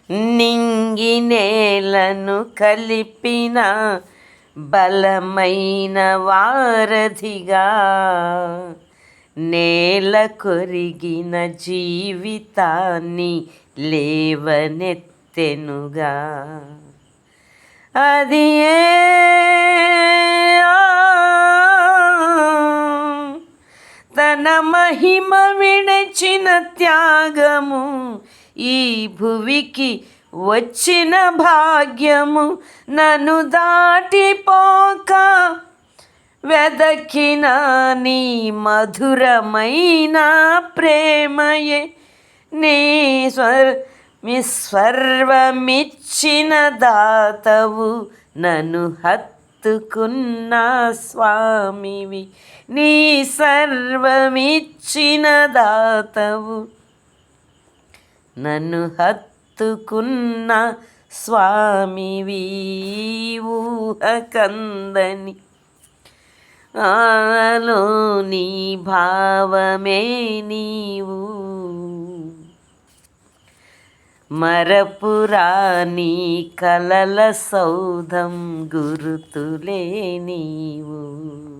నింగి నేలను కలిపిన బలమైన వారధిగా, నేల కొరిగిన జీవితాన్ని లేవనెత్తెనుగా. అది తన మహిమ విడచిన త్యాగము, ఈ భువికి వచ్చిన భాగ్యము. నన్ను దాటిపోక వెదకిన నీ మధురమైన ప్రేమయే, నీ సర్వమిచ్చిన దాతవు. నన్ను హత్తుకున్న స్వామివి, నీ సర్వమిచ్చిన దాతవు. నన్ను హత్తుకున్న స్వామివి, ఊహకందని ఆలో నీ భావమే నీవు. మరపురాని కలల సౌధం గురుతులే నీవు.